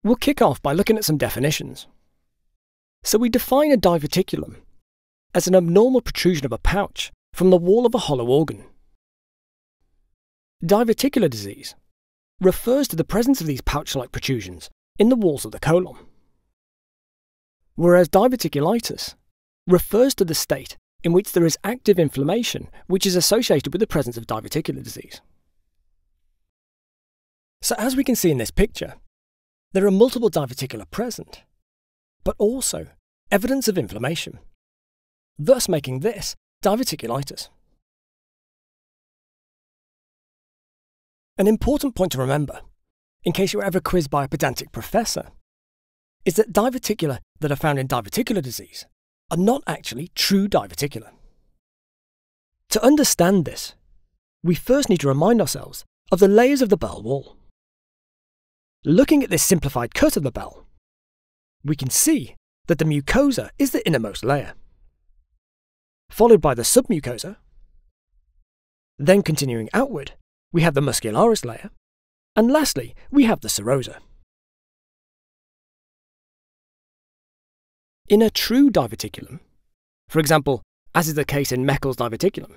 We'll kick off by looking at some definitions. So we define a diverticulum as an abnormal protrusion of a pouch from the wall of a hollow organ. Diverticular disease refers to the presence of these pouch-like protrusions in the walls of the colon, whereas diverticulitis refers to the state in which there is active inflammation which is associated with the presence of diverticular disease. So as we can see in this picture, there are multiple diverticula present, but also evidence of inflammation, thus making this diverticulitis. An important point to remember, in case you were ever quizzed by a pedantic professor, is that diverticula that are found in diverticular disease are not actually true diverticula. To understand this, we first need to remind ourselves of the layers of the bowel wall. Looking at this simplified cut of the bowel, we can see that the mucosa is the innermost layer, followed by the submucosa. Then continuing outward, we have the muscularis layer, and lastly, we have the serosa. In a true diverticulum, for example, as is the case in Meckel's diverticulum,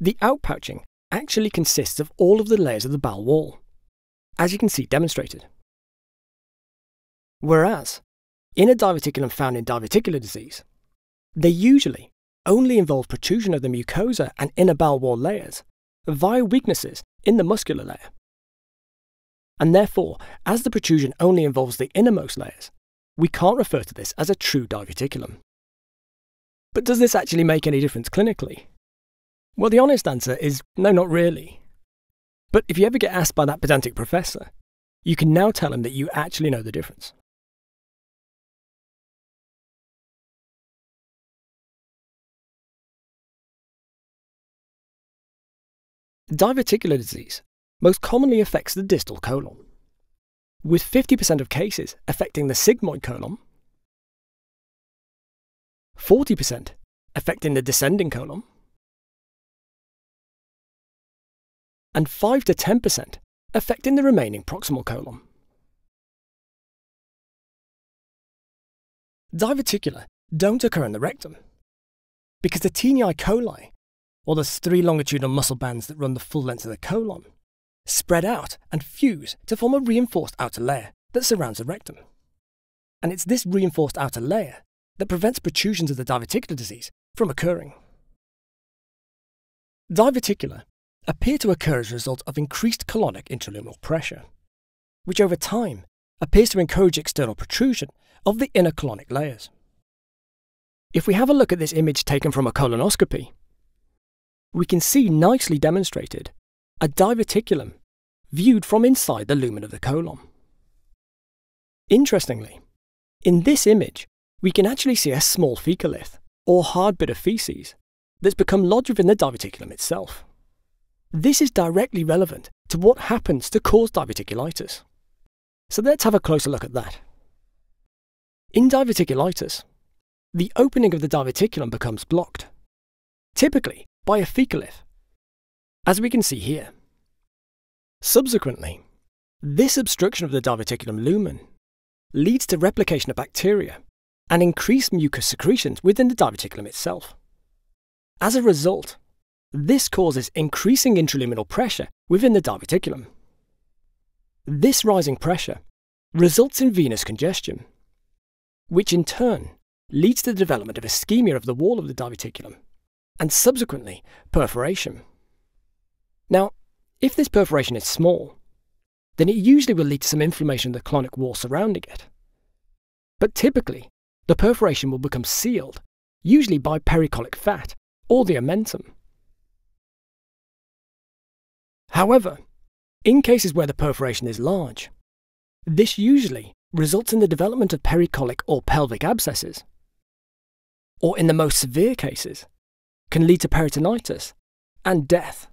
the outpouching actually consists of all of the layers of the bowel wall, as you can see demonstrated. Whereas, in a diverticulum found in diverticular disease, they usually only involve protrusion of the mucosa and inner bowel wall layers via weaknesses in the muscular layer. And therefore, as the protrusion only involves the innermost layers, we can't refer to this as a true diverticulum. But does this actually make any difference clinically? Well, the honest answer is no, not really. But if you ever get asked by that pedantic professor, you can now tell him that you actually know the difference. Diverticular disease most commonly affects the distal colon, with 50% of cases affecting the sigmoid colon, 40% affecting the descending colon, and 5 to 10% affecting the remaining proximal colon. Diverticula don't occur in the rectum because the tenii coli, or the 3 longitudinal muscle bands that run the full length of the colon, spread out and fuse to form a reinforced outer layer that surrounds the rectum. And it's this reinforced outer layer that prevents protrusions of the diverticular disease from occurring. Diverticula appear to occur as a result of increased colonic intraluminal pressure, which over time appears to encourage external protrusion of the inner colonic layers. If we have a look at this image taken from a colonoscopy, we can see nicely demonstrated a diverticulum viewed from inside the lumen of the colon. Interestingly, in this image, we can actually see a small fecalith, or hard bit of feces, that's become lodged within the diverticulum itself. This is directly relevant to what happens to cause diverticulitis. So let's have a closer look at that. In diverticulitis, the opening of the diverticulum becomes blocked, typically by a fecalith, as we can see here. Subsequently, this obstruction of the diverticulum lumen leads to replication of bacteria and increased mucus secretions within the diverticulum itself. As a result, this causes increasing intraluminal pressure within the diverticulum. This rising pressure results in venous congestion, which in turn leads to the development of ischemia of the wall of the diverticulum, and subsequently perforation. Now, if this perforation is small, then it usually will lead to some inflammation of the colonic wall surrounding it. But typically, the perforation will become sealed, usually by pericolic fat or the omentum. However, in cases where the perforation is large, this usually results in the development of pericolic or pelvic abscesses, or in the most severe cases, can lead to peritonitis and death.